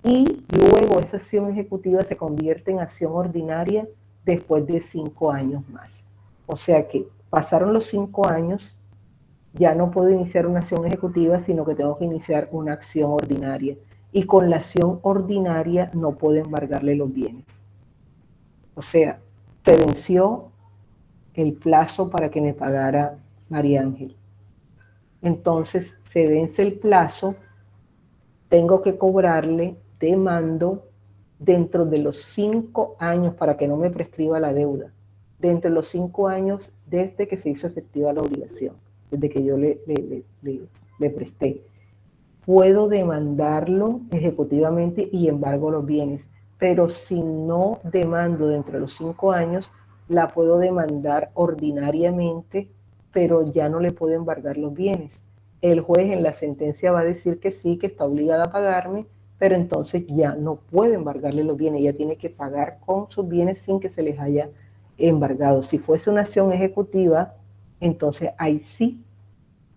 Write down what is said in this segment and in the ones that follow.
y luego esa acción ejecutiva se convierte en acción ordinaria después de 5 años más. O sea que pasaron los 5 años, ya no puedo iniciar una acción ejecutiva, sino que tengo que iniciar una acción ordinaria. Y con la acción ordinaria no puedo embargarle los bienes. O sea, se venció el plazo para que me pagara María Ángel. Entonces, se vence el plazo, tengo que cobrarle, demando dentro de los 5 años para que no me prescriba la deuda. Dentro de los 5 años desde que se hizo efectiva la obligación, desde que yo le presté. Puedo demandarlo ejecutivamente y embargo los bienes, pero si no demando dentro de los 5 años, la puedo demandar ordinariamente, pero ya no le puedo embargar los bienes. El juez en la sentencia va a decir que sí, que está obligada a pagarme, pero entonces ya no puede embargarle los bienes, ella tiene que pagar con sus bienes sin que se les haya embargado. Si fuese una acción ejecutiva, entonces ahí sí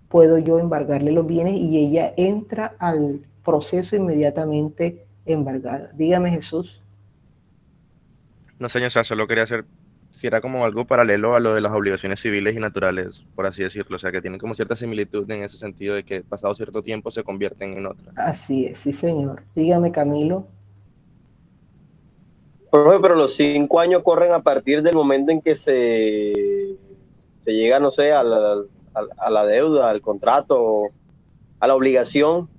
puedo yo embargarle los bienes y ella entra al proceso inmediatamente embargada. Dígame, Jesús. No sé, o sea, solo quería hacer, si era como algo paralelo a lo de las obligaciones civiles y naturales, por así decirlo, o sea, que tienen como cierta similitud en ese sentido de que pasado cierto tiempo se convierten en otra. Así es, sí, señor. Dígame, Camilo. Profe, pero los 5 años corren a partir del momento en que se llega, no sé, a la deuda, al contrato, a la obligación,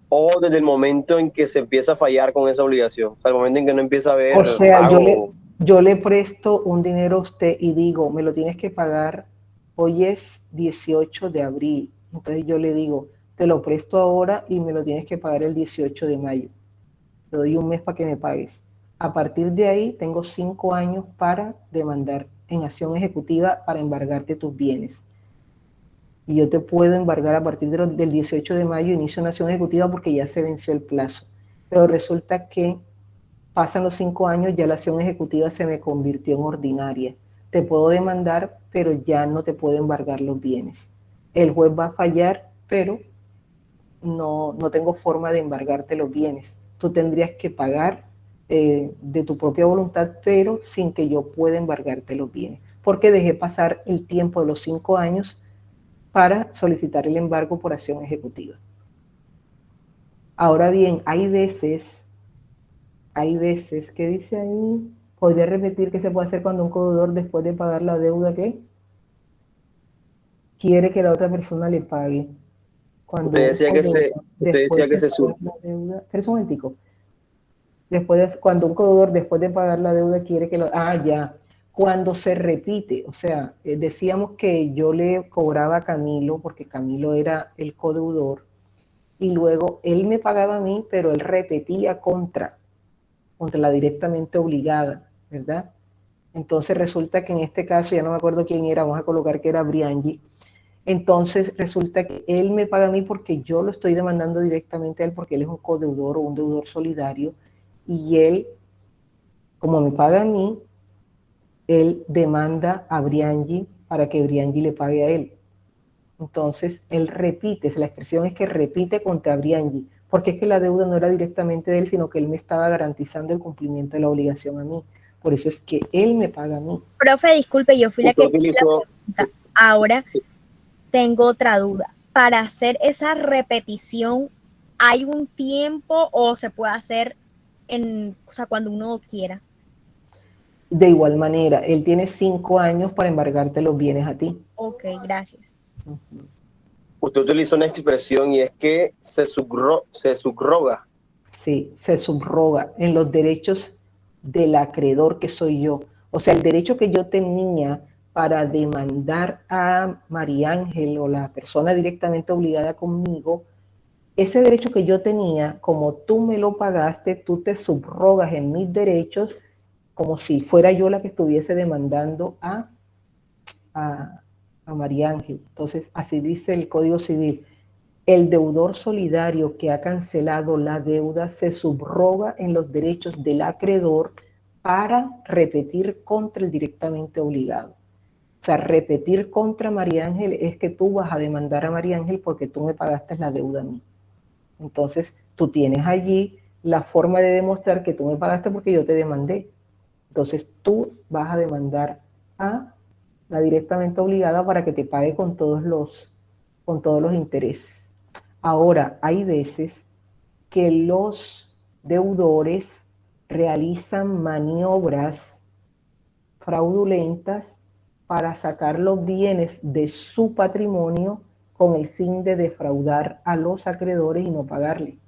o desde el momento en que se empieza a fallar con esa obligación, o sea, el momento en que no empieza a O haber sea, pago. yo le presto un dinero a usted y digo, me lo tienes que pagar, hoy es 18 de abril. Entonces yo le digo, te lo presto ahora y me lo tienes que pagar el 18 de mayo. Te doy un mes para que me pagues. A partir de ahí tengo 5 años para demandar en acción ejecutiva para embargarte tus bienes. Y yo te puedo embargar a partir del 18 de mayo, inicio una acción ejecutiva porque ya se venció el plazo. Pero resulta que pasan los 5 años, ya la acción ejecutiva se me convirtió en ordinaria. Te puedo demandar, pero ya no te puedo embargar los bienes. El juez va a fallar, pero no tengo forma de embargarte los bienes. Tú tendrías que pagar de tu propia voluntad, pero sin que yo pueda embargarte los bienes, porque dejé pasar el tiempo de los 5 años para solicitar el embargo por acción ejecutiva. Ahora bien, hay veces que dice ahí, ¿podría repetir qué se puede hacer cuando un cobrador después de pagar la deuda que quiere que la otra persona le pague? Cuando Usted un decía que cobrador se, usted después decía que de se pagar la deuda, espera un momentico, cuando un cobrador después de pagar la deuda quiere que lo, ya, cuando se repite, o sea, decíamos que yo le cobraba a Camilo porque Camilo era el codeudor y luego él me pagaba a mí, pero él repetía contra la directamente obligada, ¿verdad? Entonces resulta que en este caso, ya no me acuerdo quién era, vamos a colocar que era Briangi. Entonces resulta que él me paga a mí porque yo lo estoy demandando directamente a él porque él es un codeudor o un deudor solidario y él, como me paga a mí, él demanda a Briangi para que Briangi le pague a él. Entonces él repite, la expresión es que repite contra Briangi, porque es que la deuda no era directamente de él, sino que él me estaba garantizando el cumplimiento de la obligación a mí. Por eso es que él me paga a mí. Profe, disculpe, yo fui la usted que hice la utilizó, pregunta. Ahora tengo otra duda. Para hacer esa repetición, ¿hay un tiempo o se puede hacer o sea, cuando uno quiera? De igual manera, él tiene 5 años para embargarte los bienes a ti. Ok, gracias. usted utilizó una expresión y es que se subroga. Sí, se subroga en los derechos del acreedor que soy yo. O sea, el derecho que yo tenía para demandar a María Ángel o la persona directamente obligada conmigo, ese derecho que yo tenía, como tú me lo pagaste, tú te subrogas en mis derechos como si fuera yo la que estuviese demandando a, a María Ángel. Entonces, así dice el Código Civil. El deudor solidario que ha cancelado la deuda se subroga en los derechos del acreedor para repetir contra el directamente obligado. O sea, repetir contra María Ángel es que tú vas a demandar a María Ángel porque tú me pagaste la deuda a mí. Entonces, tú tú tienes allí la forma de demostrar que tú me pagaste porque yo te demandé. Entonces tú vas a demandar a la directamente obligada para que te pague con todos los intereses. Ahora, hay veces que los deudores realizan maniobras fraudulentas para sacar los bienes de su patrimonio con el fin de defraudar a los acreedores y no pagarle.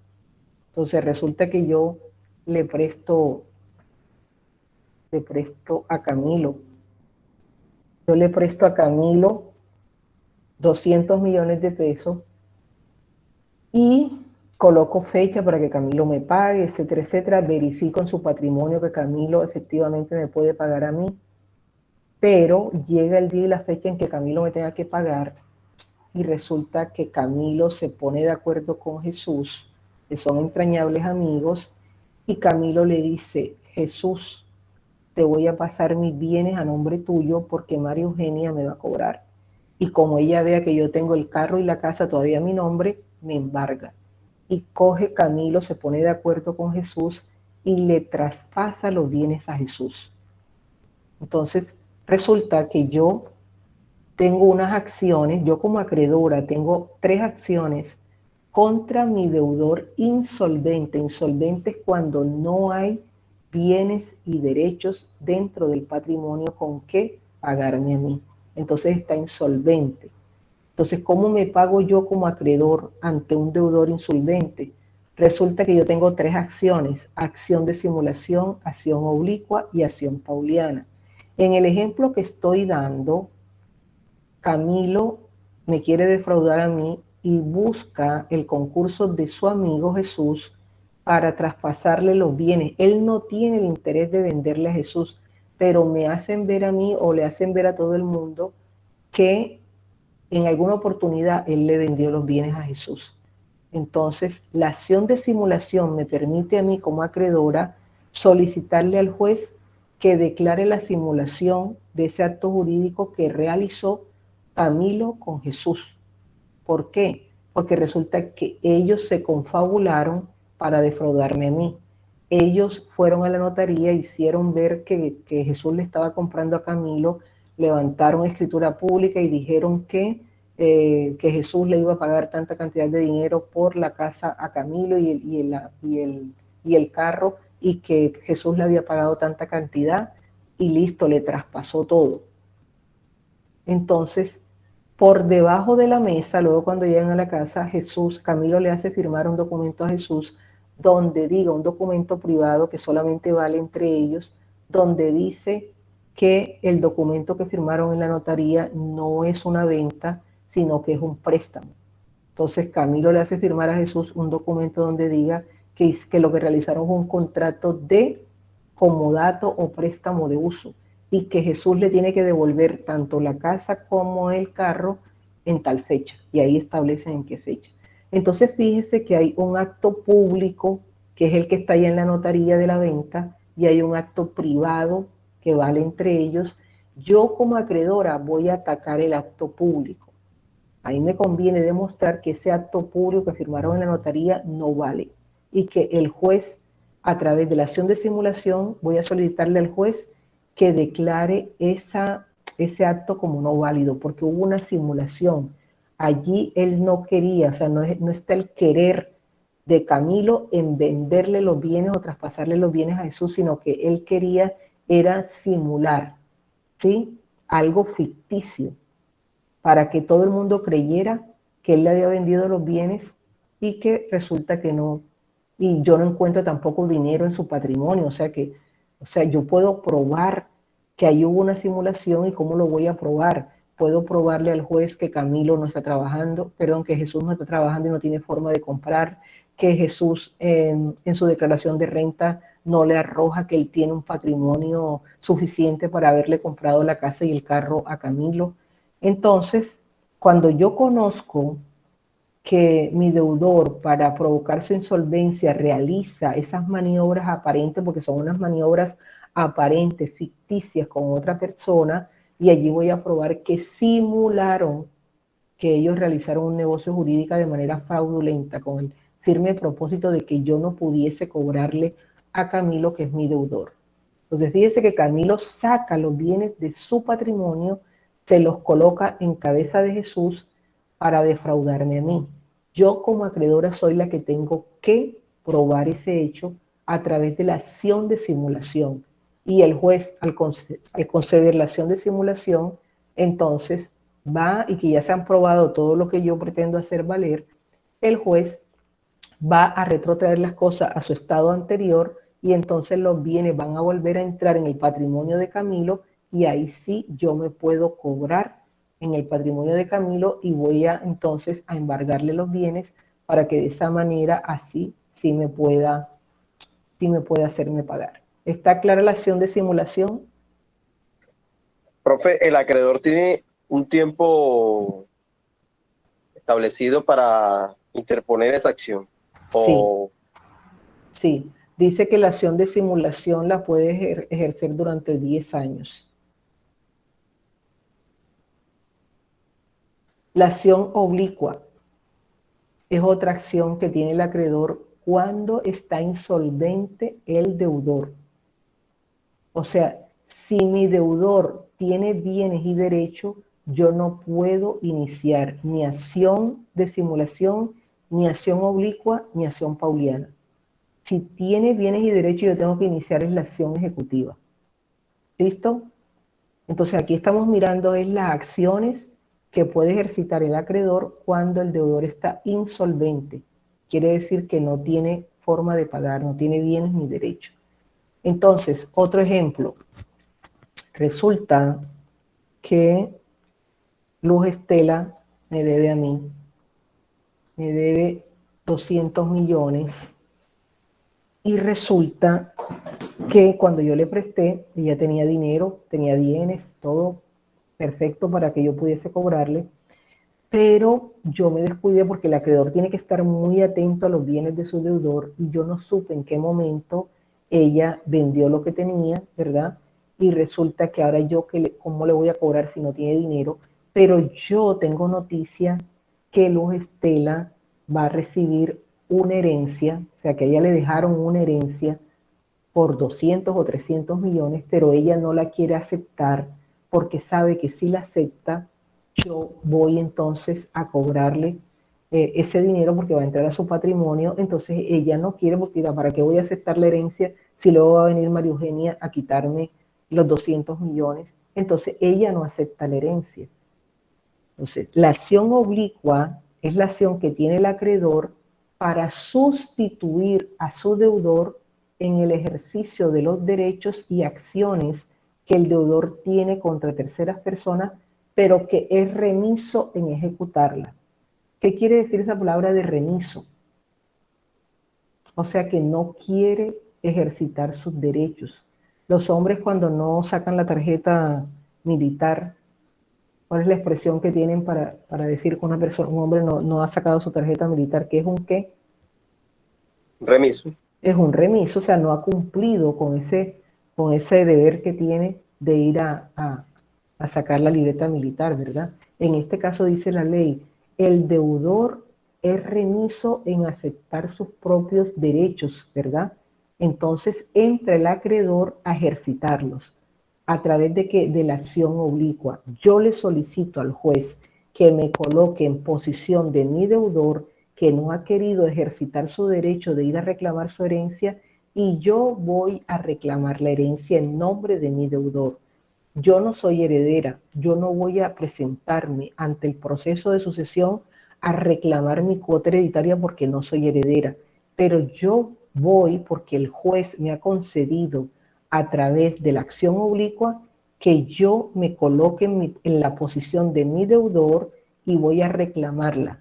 Entonces resulta que yo le presto a Camilo. Yo le presto a Camilo 200 millones de pesos y coloco fecha para que Camilo me pague, etcétera, etcétera. Verifico en su patrimonio que Camilo efectivamente me puede pagar a mí, pero llega el día y la fecha en que Camilo me tenga que pagar y resulta que Camilo se pone de acuerdo con Jesús, que son entrañables amigos, y Camilo le dice: Jesús, te voy a pasar mis bienes a nombre tuyo porque María Eugenia me va a cobrar. Y como ella vea que yo tengo el carro y la casa todavía a mi nombre, me embarga. Y coge Camilo, se pone de acuerdo con Jesús y le traspasa los bienes a Jesús. Entonces, resulta que yo tengo unas acciones, yo como acreedora tengo 3 acciones contra mi deudor insolvente. Insolvente es cuando no hay bienes y derechos dentro del patrimonio con que pagarme a mí. Entonces está insolvente. Entonces, ¿cómo me pago yo como acreedor ante un deudor insolvente? Resulta que yo tengo 3 acciones: acción de simulación, acción oblicua y acción pauliana. En el ejemplo que estoy dando, Camilo me quiere defraudar a mí y busca el concurso de su amigo Jesús para traspasarle los bienes. Él no tiene el interés de venderle a Jesús, pero me hacen ver a mí o le hacen ver a todo el mundo que en alguna oportunidad él le vendió los bienes a Jesús. Entonces, la acción de simulación me permite a mí como acreedora solicitarle al juez que declare la simulación de ese acto jurídico que realizó Camilo con Jesús. ¿Por qué? Porque resulta que ellos se confabularon para defraudarme a mí. Ellos fueron a la notaría, hicieron ver que Jesús le estaba comprando a Camilo, levantaron escritura pública y dijeron que Jesús le iba a pagar tanta cantidad de dinero por la casa a Camilo y el carro, y que Jesús le había pagado tanta cantidad, y listo, le traspasó todo. Entonces, por debajo de la mesa, luego cuando llegan a la casa, Camilo le hace firmar un documento a Jesús donde diga, un documento privado que solamente vale entre ellos, donde dice que el documento que firmaron en la notaría no es una venta, sino que es un préstamo. Entonces Camilo le hace firmar a Jesús un documento donde diga que lo que realizaron fue un contrato de comodato o préstamo de uso, y que Jesús le tiene que devolver tanto la casa como el carro en tal fecha, y ahí establecen en qué fecha. Entonces fíjese que hay un acto público, que es el que está ahí en la notaría de la venta, y hay un acto privado que vale entre ellos. Yo como acreedora voy a atacar el acto público. A mí me conviene demostrar que ese acto público que firmaron en la notaría no vale, y que el juez, a través de la acción de simulación, voy a solicitarle al juez que declare ese acto como no válido, porque hubo una simulación. Allí él no quería, o sea, no está el querer de Camilo en venderle los bienes o traspasarle los bienes a Jesús, sino que él quería era simular, ¿sí? Algo ficticio, para que todo el mundo creyera que él le había vendido los bienes y que resulta que no. Y yo no encuentro tampoco dinero en su patrimonio, o sea, yo puedo probar que ahí hubo una simulación. ¿Y cómo lo voy a probar? Puedo probarle al juez que Camilo no está trabajando, que Jesús no está trabajando y no tiene forma de comprar, que Jesús en su declaración de renta no le arroja que él tiene un patrimonio suficiente para haberle comprado la casa y el carro a Camilo. Entonces, cuando yo conozco que mi deudor, para provocar su insolvencia, realiza esas maniobras aparentes, porque son unas maniobras aparentes, ficticias, con otra persona, y allí voy a probar que simularon que ellos realizaron un negocio jurídico de manera fraudulenta con el firme propósito de que yo no pudiese cobrarle a Camilo, que es mi deudor. Entonces fíjese que Camilo saca los bienes de su patrimonio, se los coloca en cabeza de Jesús para defraudarme a mí. Yo como acreedora soy la que tengo que probar ese hecho a través de la acción de simulación. Y el juez, al conceder la acción de simulación, entonces va, y que ya se han probado todo lo que yo pretendo hacer valer, el juez va a retrotraer las cosas a su estado anterior y entonces los bienes van a volver a entrar en el patrimonio de Camilo y ahí sí yo me puedo cobrar en el patrimonio de Camilo y voy a entonces a embargarle los bienes para que de esa manera así sí me pueda hacerme pagar. ¿Está clara la acción de simulación? Profe, el acreedor tiene un tiempo establecido para interponer esa acción. Sí, sí. Dice que la acción de simulación la puede ejercer durante 10 años. La acción oblicua es otra acción que tiene el acreedor cuando está insolvente el deudor. O sea, si mi deudor tiene bienes y derechos, yo no puedo iniciar ni acción de simulación, ni acción oblicua, ni acción pauliana. Si tiene bienes y derechos, yo tengo que iniciar la acción ejecutiva. ¿Listo? Entonces aquí estamos mirando es las acciones que puede ejercitar el acreedor cuando el deudor está insolvente. Quiere decir que no tiene forma de pagar, no tiene bienes ni derechos. Entonces, otro ejemplo. Resulta que Luz Estela me debe a mí, me debe 200 millones y resulta que cuando yo le presté, ella tenía dinero, tenía bienes, todo perfecto para que yo pudiese cobrarle, pero yo me descuidé porque el acreedor tiene que estar muy atento a los bienes de su deudor y yo no supe en qué momento ella vendió lo que tenía, ¿verdad? Y resulta que ahora yo, ¿cómo le voy a cobrar si no tiene dinero? Pero yo tengo noticia que Luz Estela va a recibir una herencia, o sea que a ella le dejaron una herencia por 200 o 300 millones, pero ella no la quiere aceptar porque sabe que si la acepta, yo voy entonces a cobrarle ese dinero porque va a entrar a su patrimonio. Entonces ella no quiere porque dirá, ¿para qué voy a aceptar la herencia si luego va a venir María Eugenia a quitarme los 200 millones? Entonces ella no acepta la herencia. Entonces, la acción oblicua es la acción que tiene el acreedor para sustituir a su deudor en el ejercicio de los derechos y acciones que el deudor tiene contra terceras personas, pero que es remiso en ejecutarla. ¿Qué quiere decir esa palabra de remiso? O sea, que no quiere ejercitar sus derechos. Los hombres cuando no sacan la tarjeta militar, ¿cuál es la expresión que tienen para decir que una persona, un hombre no ha sacado su tarjeta militar? ¿Qué es un qué? Remiso. Es un remiso, o sea, no ha cumplido con ese deber que tiene de ir a sacar la libreta militar, ¿verdad? En este caso dice la ley, el deudor es remiso en aceptar sus propios derechos, ¿verdad? Entonces entra el acreedor a ejercitarlos. ¿A través de qué? De la acción oblicua. Yo le solicito al juez que me coloque en posición de mi deudor que no ha querido ejercitar su derecho de ir a reclamar su herencia y yo voy a reclamar la herencia en nombre de mi deudor. Yo no soy heredera, yo no voy a presentarme ante el proceso de sucesión a reclamar mi cuota hereditaria porque no soy heredera, pero yo voy porque el juez me ha concedido a través de la acción oblicua que yo me coloque en la posición de mi deudor y voy a reclamarla,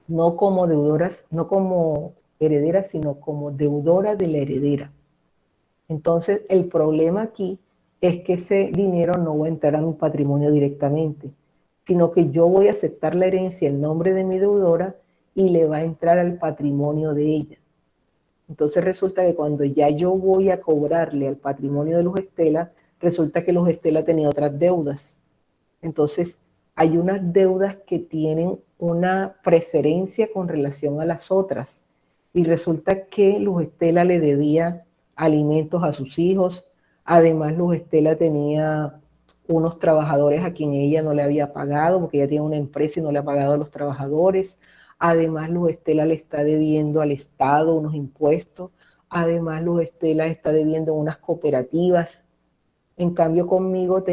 no como deudoras, no como heredera, sino como deudora de la heredera. Entonces, el problema aquí es que ese dinero no va a entrar a mi patrimonio directamente, sino que yo voy a aceptar la herencia en nombre de mi deudora y le va a entrar al patrimonio de ella. Entonces resulta que cuando ya yo voy a cobrarle al patrimonio de Luz Estela, resulta que Luz Estela tenía otras deudas. Entonces hay unas deudas que tienen una preferencia con relación a las otras. Y resulta que Luz Estela le debía alimentos a sus hijos. Además, Luz Estela tenía unos trabajadores a quien ella no le había pagado, porque ella tiene una empresa y no le ha pagado a los trabajadores. Además, Luz Estela le está debiendo al Estado unos impuestos. Además, Luz Estela está debiendo unas cooperativas. En cambio, conmigo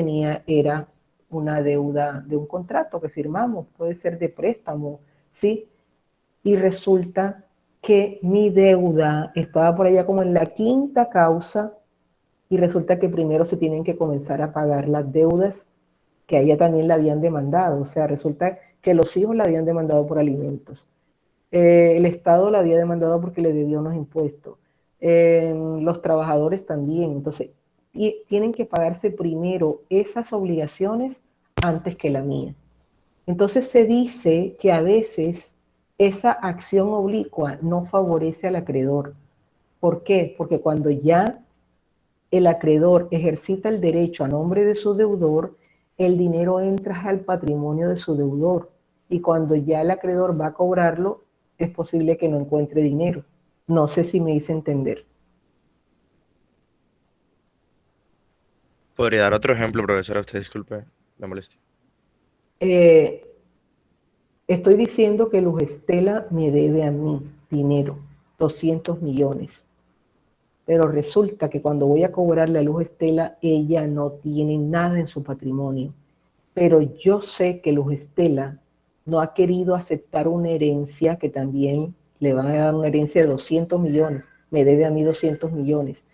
era una deuda de un contrato que firmamos, puede ser de préstamo, ¿sí? Y resulta que mi deuda estaba por allá como en la quinta causa, y resulta que primero se tienen que comenzar a pagar las deudas que a ella también la habían demandado. O sea, resulta que los hijos la habían demandado por alimentos. El Estado la había demandado porque le debió unos impuestos. Los trabajadores también. Entonces, tienen que pagarse primero esas obligaciones antes que la mía. Entonces se dice que a veces esa acción oblicua no favorece al acreedor. ¿Por qué? Porque cuando ya el acreedor ejercita el derecho a nombre de su deudor, el dinero entra al patrimonio de su deudor. Y cuando ya el acreedor va a cobrarlo, es posible que no encuentre dinero. No sé si me hice entender. ¿Podría dar otro ejemplo, profesora? Usted disculpe la molestia. Estoy diciendo que Luz Estela me debe a mí dinero, 200 millones. Pero resulta que cuando voy a cobrarle a Luz Estela, ella no tiene nada en su patrimonio. Pero yo sé que Luz Estela no ha querido aceptar una herencia, que también le van a dar una herencia de 200 millones, me debe a mí 200 millones.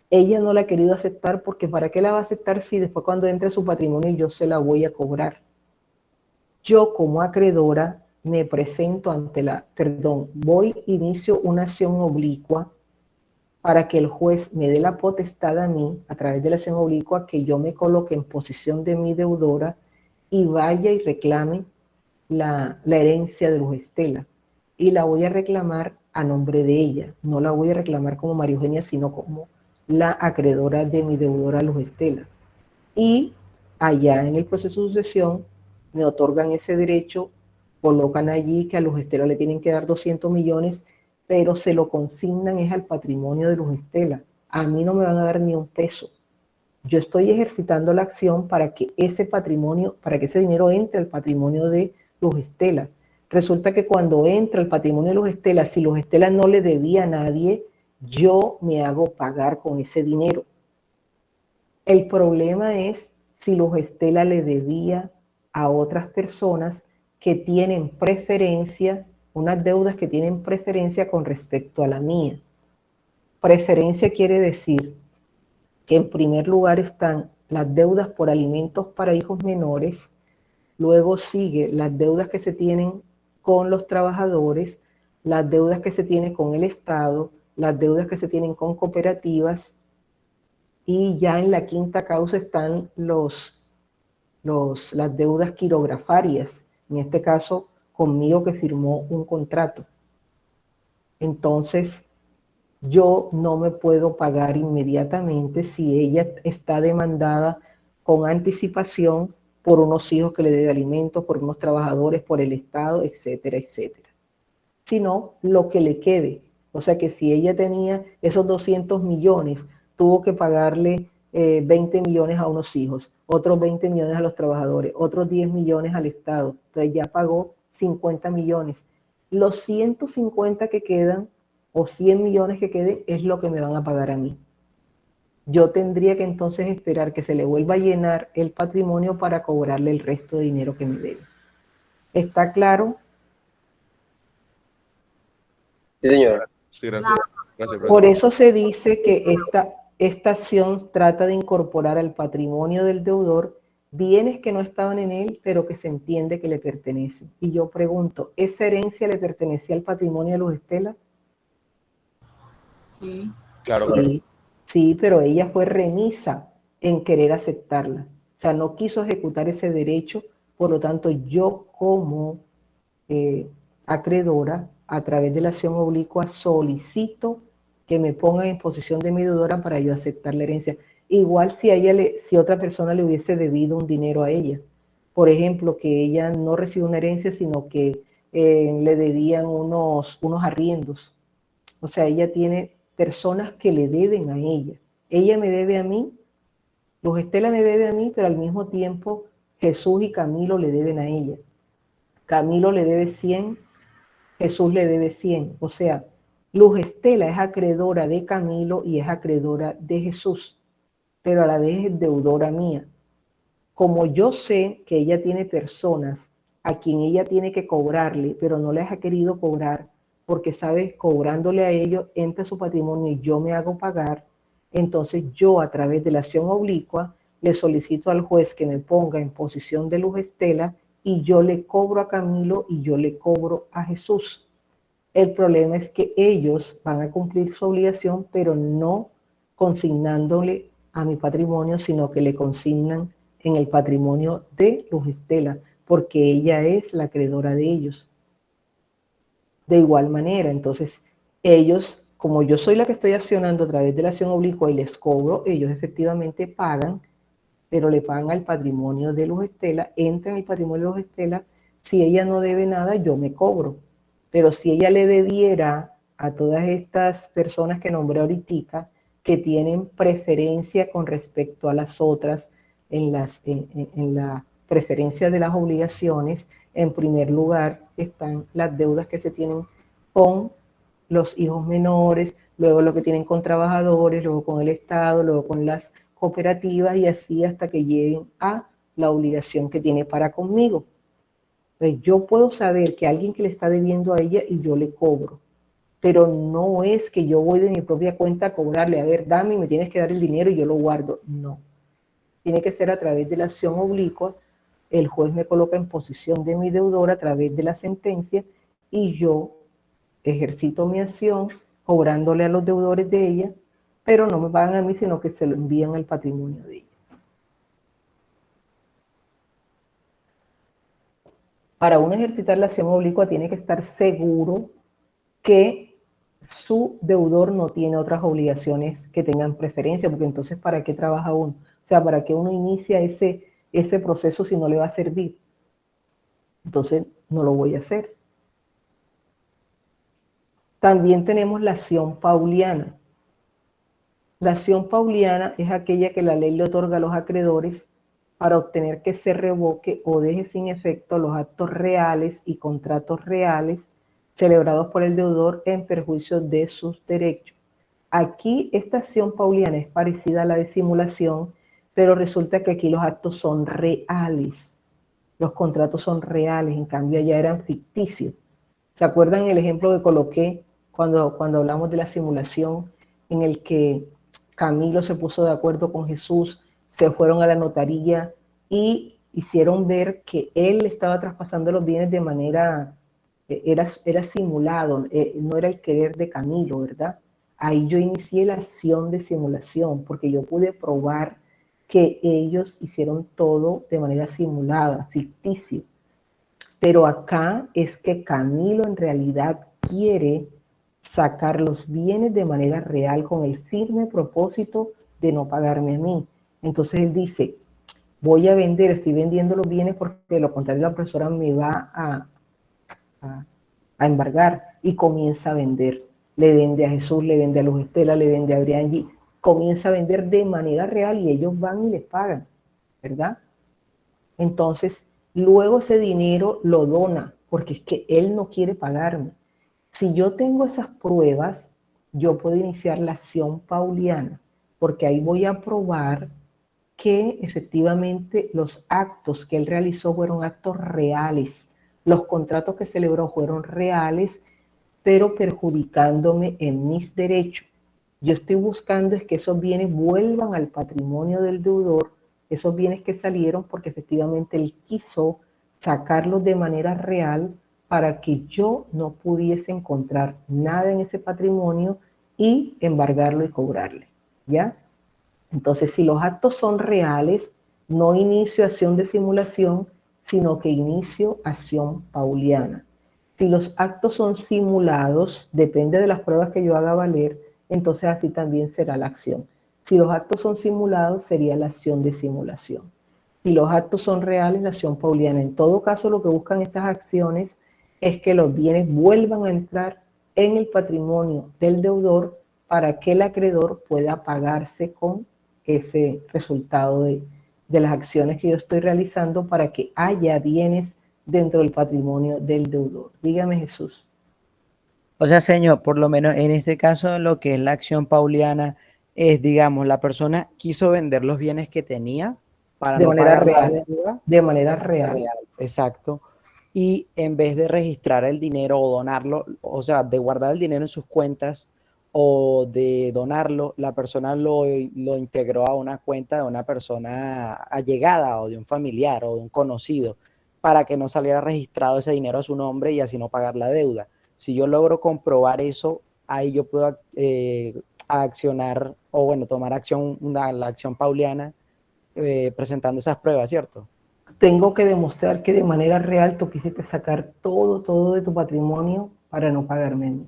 Ella no la ha querido aceptar porque ¿para qué la va a aceptar si después cuando entre a su patrimonio yo se la voy a cobrar? Yo como acreedora me presento ante inicio una acción oblicua para que el juez me dé la potestad a mí, a través de la acción oblicua, que yo me coloque en posición de mi deudora y vaya y reclame la herencia de Luz Estela. Y la voy a reclamar a nombre de ella. No la voy a reclamar como María Eugenia, sino como la acreedora de mi deudora Luz Estela. Y allá en el proceso de sucesión me otorgan ese derecho, colocan allí que a Luz Estela le tienen que dar 200 millones, pero se lo consignan es al patrimonio de Luz Estela. A mí no me van a dar ni un peso. Yo estoy ejercitando la acción para que ese patrimonio, para que ese dinero entre al patrimonio de Luz Estela. Resulta que cuando entra el patrimonio de Luz Estela, si Luz Estela no le debía a nadie, yo me hago pagar con ese dinero. El problema es si Luz Estela le debía a otras personas que tienen preferencia, unas deudas que tienen preferencia con respecto a la mía. Preferencia quiere decir que en primer lugar están las deudas por alimentos para hijos menores, luego sigue las deudas que se tienen con los trabajadores, las deudas que se tienen con el Estado, las deudas que se tienen con cooperativas, y ya en la quinta causa están las deudas quirografarias, en este caso conmigo que firmó un contrato. Entonces, yo no me puedo pagar inmediatamente si ella está demandada con anticipación por unos hijos que le dé alimentos, por unos trabajadores, por el Estado, etcétera, etcétera. Sino lo que le quede. O sea que si ella tenía esos 200 millones, tuvo que pagarle 20 millones a unos hijos, otros 20 millones a los trabajadores, otros 10 millones al Estado. Entonces ya pagó 50 millones. Los 150 que quedan o 100 millones que queden es lo que me van a pagar a mí. Yo tendría que entonces esperar que se le vuelva a llenar el patrimonio para cobrarle el resto de dinero que me debe. ¿Está claro? Sí, señora. Sí, gracias. Gracias, Por profesor. eso se dice que esta acción trata de incorporar al patrimonio del deudor bienes que no estaban en él, pero que se entiende que le pertenecen. Y yo pregunto, ¿esa herencia le pertenecía al patrimonio de Luz Estela? Sí. Claro. Sí, sí, pero ella fue remisa en querer aceptarla. O sea, no quiso ejecutar ese derecho, por lo tanto, yo como acreedora, a través de la acción oblicua, solicito que me pongan en posición de mi deudora para yo aceptar la herencia. Igual si si otra persona le hubiese debido un dinero a ella. Por ejemplo, que ella no recibe una herencia, sino que le debían unos arriendos. O sea, ella tiene personas que le deben a ella. Ella me debe a mí, Luz Estela me debe a mí, pero al mismo tiempo Jesús y Camilo le deben a ella. Camilo le debe 100, Jesús le debe 100. O sea, Luz Estela es acreedora de Camilo y es acreedora de Jesús, pero a la vez es deudora mía. Como yo sé que ella tiene personas a quien ella tiene que cobrarle, pero no les ha querido cobrar, porque sabe, cobrándole a ellos entra su patrimonio y yo me hago pagar, entonces yo a través de la acción oblicua le solicito al juez que me ponga en posición de Luz Estela y yo le cobro a Camilo y yo le cobro a Jesús. El problema es que ellos van a cumplir su obligación, pero no consignándole a mi patrimonio, sino que le consignan en el patrimonio de Luz Estela, porque ella es la acreedora de ellos. De igual manera, entonces, ellos, como yo soy la que estoy accionando a través de la acción oblicua y les cobro, ellos efectivamente pagan, pero le pagan al patrimonio de Luz Estela, entra en el patrimonio de Luz Estela. Si ella no debe nada, yo me cobro. Pero si ella le debiera a todas estas personas que nombré ahorita, que tienen preferencia con respecto a las otras en la preferencia de las obligaciones, en primer lugar están las deudas que se tienen con los hijos menores, luego lo que tienen con trabajadores, luego con el Estado, luego con las cooperativas y así hasta que lleguen a la obligación que tiene para conmigo. Entonces, yo puedo saber que alguien que le está debiendo a ella y yo le cobro, pero no es que yo voy de mi propia cuenta a cobrarle, a ver, dame, me tienes que dar el dinero y yo lo guardo. No, tiene que ser a través de la acción oblicua. El juez me coloca en posición de mi deudor a través de la sentencia y yo ejercito mi acción cobrándole a los deudores de ella, pero no me pagan a mí, sino que se lo envían al patrimonio de ella. Para uno ejercitar la acción oblicua tiene que estar seguro que su deudor no tiene otras obligaciones que tengan preferencia, porque entonces ¿para qué trabaja uno? O sea, ¿para qué uno inicia ese proceso si no le va a servir? Entonces no lo voy a hacer. También tenemos la acción pauliana. La acción pauliana es aquella que la ley le otorga a los acreedores para obtener que se revoque o deje sin efecto los actos reales y contratos reales celebrados por el deudor en perjuicio de sus derechos. Aquí esta acción pauliana es parecida a la de simulación, pero resulta que aquí los actos son reales, los contratos son reales, en cambio allá eran ficticios. ¿Se acuerdan el ejemplo que coloqué cuando hablamos de la simulación, en el que Camilo se puso de acuerdo con Jesús, se fueron a la notaría y hicieron ver que él estaba traspasando los bienes de manera, era simulado, no era el querer de Camilo, ¿verdad? Ahí yo inicié la acción de simulación, porque yo pude probar que ellos hicieron todo de manera simulada, ficticia. Pero acá es que Camilo en realidad quiere sacar los bienes de manera real con el firme propósito de no pagarme a mí. Entonces él dice, voy a vender, estoy vendiendo los bienes porque de lo contrario la persona me va a embargar, y comienza a vender. Le vende a Jesús, le vende a Luz Estela, le vende a Briangi, comienza a vender de manera real y ellos van y les pagan, ¿verdad? Entonces, luego ese dinero lo dona porque es que él no quiere pagarme. Si yo tengo esas pruebas, yo puedo iniciar la acción pauliana, porque ahí voy a probar que efectivamente los actos que él realizó fueron actos reales, los contratos que celebró fueron reales, pero perjudicándome en mis derechos. Yo estoy buscando es que esos bienes vuelvan al patrimonio del deudor, esos bienes que salieron porque efectivamente él quiso sacarlos de manera real para que yo no pudiese encontrar nada en ese patrimonio y embargarlo y cobrarle, ¿ya? Entonces, si los actos son reales, no inicio acción de simulación, sino que inicio acción pauliana. Si los actos son simulados, depende de las pruebas que yo haga valer, entonces así también será la acción. Si los actos son simulados, sería la acción de simulación. Si los actos son reales, la acción pauliana. En todo caso, lo que buscan estas acciones es que los bienes vuelvan a entrar en el patrimonio del deudor para que el acreedor pueda pagarse con ese resultado de las acciones que yo estoy realizando para que haya bienes dentro del patrimonio del deudor. Dígame, Jesús. O sea, señor, por lo menos en este caso, lo que es la acción pauliana es, digamos, la persona quiso vender los bienes que tenía para De no manera pagar la real. deuda. De manera real. Exacto. Y en vez de registrar el dinero o donarlo, o sea, de guardar el dinero en sus cuentas o de donarlo, la persona lo integró a una cuenta de una persona allegada o de un familiar o de un conocido para que no saliera registrado ese dinero a su nombre y así no pagar la deuda. Si yo logro comprobar eso, ahí yo puedo accionar o bueno, tomar acción, la acción pauliana presentando esas pruebas, ¿cierto? Tengo que demostrar que de manera real tú quisiste sacar todo de tu patrimonio para no pagarme a mí.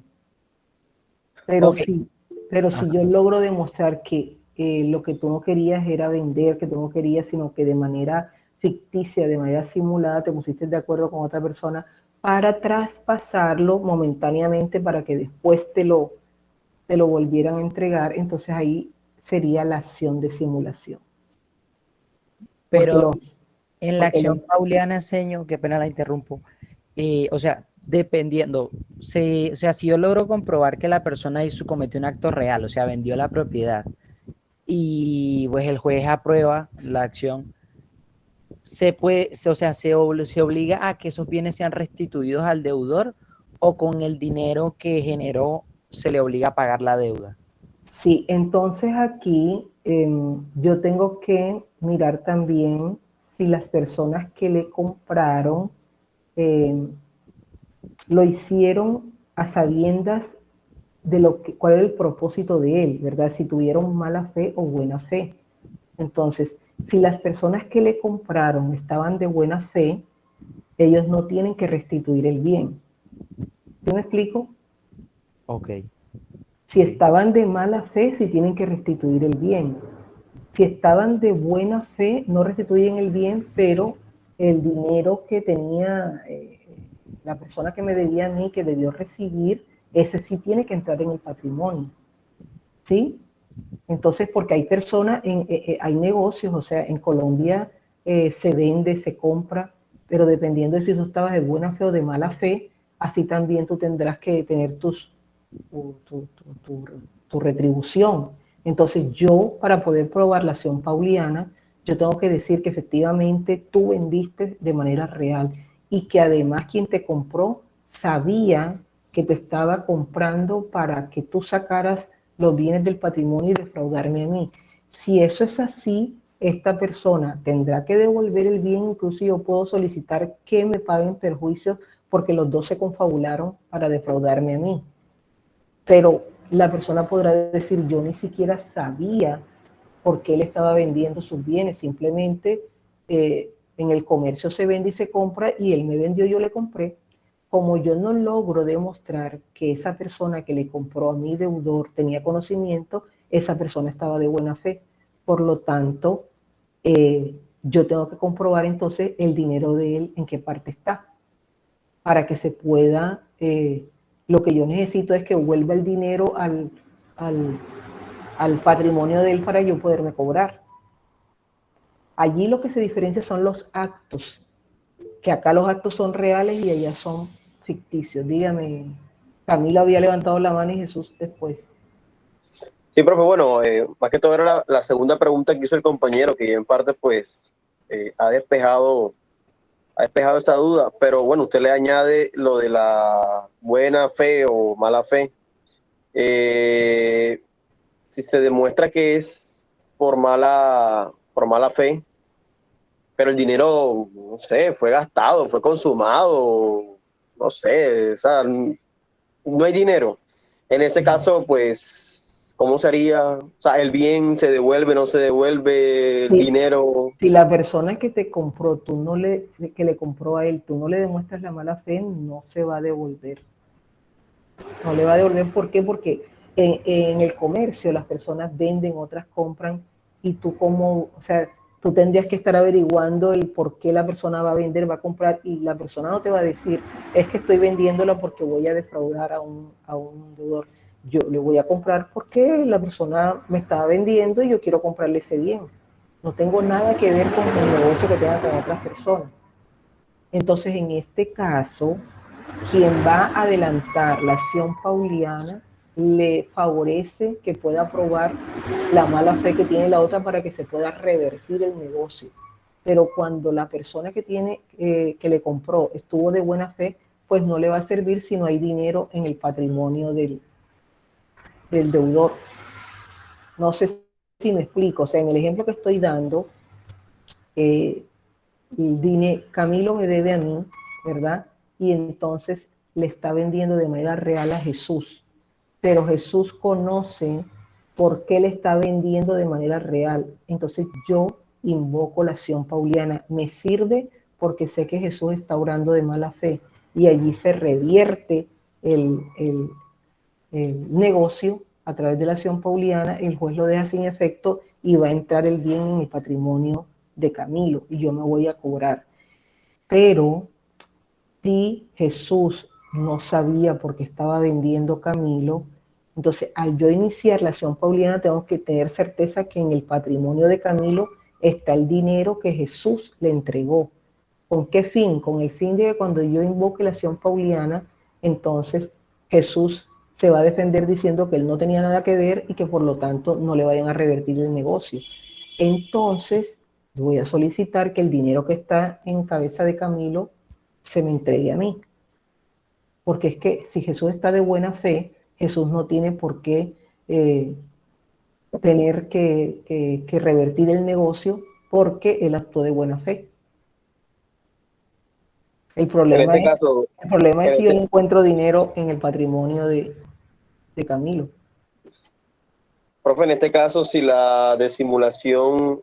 Pero Okay. pero si yo logro demostrar que lo que tú no querías era vender, que tú no querías, sino que de manera ficticia, de manera simulada, te pusiste de acuerdo con otra persona para traspasarlo momentáneamente para que después te lo volvieran a entregar, entonces ahí sería la acción de simulación. Porque Pero los, en la porque acción los, pauliana, señor, qué pena la interrumpo, o sea, dependiendo, o sea, si yo logro comprobar que la persona hizo, cometió un acto real, o sea, vendió la propiedad y pues el juez aprueba la acción, se puede, o sea, se obliga a que esos bienes sean restituidos al deudor o con el dinero que generó se le obliga a pagar la deuda. sí, entonces aquí yo tengo que mirar también si las personas que le compraron eh, lo hicieron a sabiendas de cuál era el propósito de él, ¿verdad? Si tuvieron mala fe o buena fe. Entonces, si las personas que le compraron estaban de buena fe, ellos no tienen que restituir el bien. ¿Sí me explico? Ok. Si Sí. estaban de mala fe, sí tienen que restituir el bien. Si estaban de buena fe, no restituyen el bien, pero el dinero que tenía la persona que me debía a mí, que debió recibir, ese sí tiene que entrar en el patrimonio. ¿Sí? Entonces, porque hay personas, hay negocios, o sea, en Colombia se vende, se compra, pero dependiendo de si tú estabas de buena fe o de mala fe, así también tú tendrás que tener tu retribución. Entonces yo, para poder probar la acción pauliana, yo tengo que decir que efectivamente tú vendiste de manera real y que además quien te compró sabía que te estaba comprando para que tú sacaras los bienes del patrimonio y defraudarme a mí. Si eso es así, esta persona tendrá que devolver el bien, incluso yo puedo solicitar que me paguen perjuicios porque los dos se confabularon para defraudarme a mí. Pero la persona podrá decir, yo ni siquiera sabía por qué él estaba vendiendo sus bienes, simplemente en el comercio se vende y se compra y él me vendió, yo le compré. Como yo no logro demostrar que esa persona que le compró a mi deudor tenía conocimiento, esa persona estaba de buena fe. Por lo tanto, yo tengo que comprobar entonces el dinero de él en qué parte está, para que se pueda, lo que yo necesito es que vuelva el dinero al, al patrimonio de él para yo poderme cobrar. Allí lo que se diferencia son los actos, que acá los actos son reales y allá son ficticios. Dígame, Camilo había levantado la mano y Jesús después. Sí, profe, bueno, más que todo era la segunda pregunta que hizo el compañero, que en parte pues ha despejado esta duda, pero bueno, usted le añade lo de la buena fe o mala fe. Si se demuestra que es por mala fe, pero el dinero, no sé, fue gastado, fue consumado, no sé, o sea, no hay dinero. En ese caso, pues, ¿cómo sería? O sea, ¿el bien se devuelve, no se devuelve, el Si, dinero? si la persona que te compró, que le compró a él, tú no le demuestras la mala fe, no se va a devolver. No le va a devolver, ¿por qué? Porque en el comercio las personas venden, otras compran, y tú como, o sea, tú tendrías que estar averiguando el por qué la persona va a vender, va a comprar, y la persona no te va a decir, es que estoy vendiéndola porque voy a defraudar a un deudor. Yo le voy a comprar porque la persona me está vendiendo y yo quiero comprarle ese bien. No tengo nada que ver con el negocio que tenga con otras personas. Entonces, en este caso, quien va a adelantar la acción pauliana le favorece que pueda probar la mala fe que tiene la otra para que se pueda revertir el negocio. Pero cuando la persona que le compró estuvo de buena fe, pues no le va a servir si no hay dinero en el patrimonio del deudor. No sé si me explico. O sea, en el ejemplo que estoy dando, Camilo me debe a mí, ¿verdad? Y entonces le está vendiendo de manera real a Jesús. Pero Jesús conoce por qué le está vendiendo de manera real. Entonces yo invoco la acción pauliana. Me sirve porque sé que Jesús está obrando de mala fe y allí se revierte el negocio a través de la acción pauliana. El juez lo deja sin efecto y va a entrar el bien en el patrimonio de Camilo y yo me voy a cobrar. Pero si Jesús no sabía por qué estaba vendiendo Camilo, entonces al yo iniciar la acción pauliana tengo que tener certeza que en el patrimonio de Camilo está el dinero que Jesús le entregó. ¿Con qué fin? Con el fin de que cuando yo invoque la acción pauliana, entonces Jesús se va a defender diciendo que él no tenía nada que ver y que por lo tanto no le vayan a revertir el negocio. Entonces voy a solicitar que el dinero que está en cabeza de Camilo se me entregue a mí. Porque es que si Jesús está de buena fe, Jesús no tiene por qué tener que revertir el negocio porque él actuó de buena fe. El problema es si yo no encuentro dinero en el patrimonio de Camilo. Profe, en este caso, si la de simulación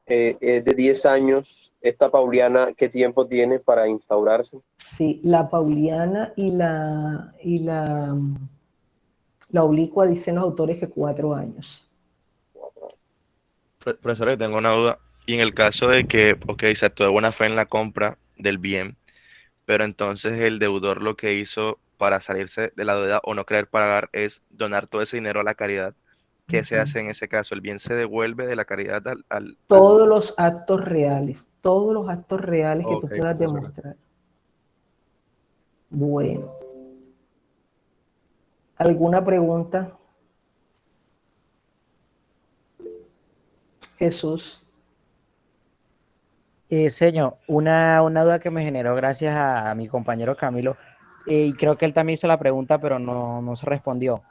es de 10 años, esta pauliana, ¿qué tiempo tiene para instaurarse? Sí, la pauliana y la oblicua dicen los autores que 4 años. Profesor, tengo una duda. Y en el caso de que, ok, se actuó de buena fe en la compra del bien, pero entonces el deudor lo que hizo para salirse de la deuda o no querer pagar es donar todo ese dinero a la caridad. ¿Qué se hace en ese caso? ¿El bien se devuelve de la caridad todos los actos reales que tú Ok, puedas profesor. demostrar. Bueno, ¿alguna pregunta? Jesús. Señor, una duda que me generó gracias a mi compañero Camilo, y creo que él también hizo la pregunta, pero no se respondió.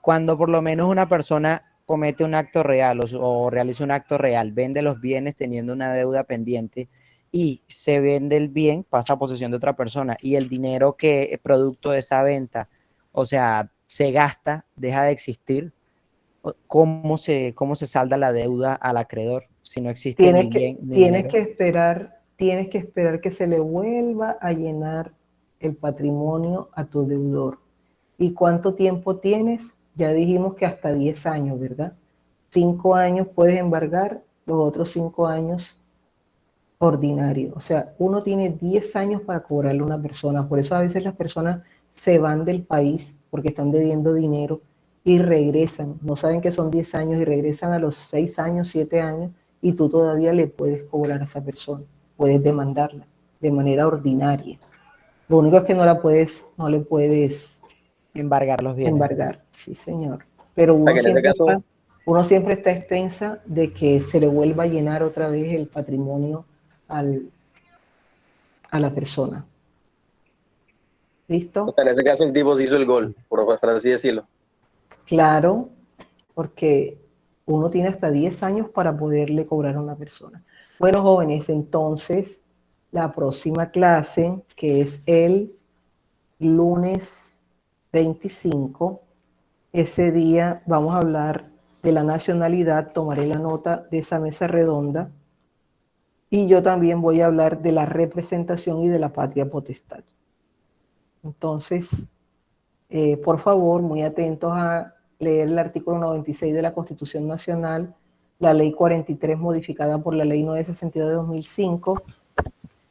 Cuando por lo menos una persona comete un acto real o realiza un acto real, vende los bienes teniendo una deuda pendiente y se vende el bien, pasa a posesión de otra persona y el dinero que es producto de esa venta, o sea, se gasta, deja de existir, ¿cómo se salda la deuda al acreedor si no existe ni bien ni dinero? Tienes que esperar que se le vuelva a llenar el patrimonio a tu deudor. ¿Y cuánto tiempo tienes? Ya dijimos que hasta 10 años, ¿verdad? 5 años puedes embargar, los otros 5 años ordinario. O sea, uno tiene 10 años para cobrarle a una persona. Por eso a veces las personas se van del país porque están debiendo dinero y regresan. No saben que son 10 años y regresan a los 6 años, 7 años y tú todavía le puedes cobrar a esa persona. Puedes demandarla de manera ordinaria. Lo único es que no le puedes Embargar los bienes. embargar. Sí, señor. Pero uno siempre está expensa de que se le vuelva a llenar otra vez el patrimonio a la persona. ¿Listo? En ese caso, el tipo se hizo el gol, por así decirlo. Claro, porque uno tiene hasta 10 años para poderle cobrar a una persona. Bueno, jóvenes, entonces la próxima clase, que es el lunes 25, ese día vamos a hablar de la nacionalidad, tomaré la nota de esa mesa redonda y yo también voy a hablar de la representación y de la patria potestad. Entonces, por favor, muy atentos a leer el artículo 96 de la Constitución Nacional, la ley 43 modificada por la ley 962 de 2005,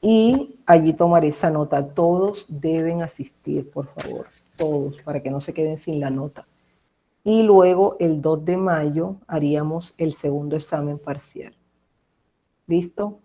y allí tomaré esa nota. Todos deben asistir, por favor, todos, para que no se queden sin la nota. Y luego el 2 de mayo haríamos el segundo examen parcial. ¿Listo?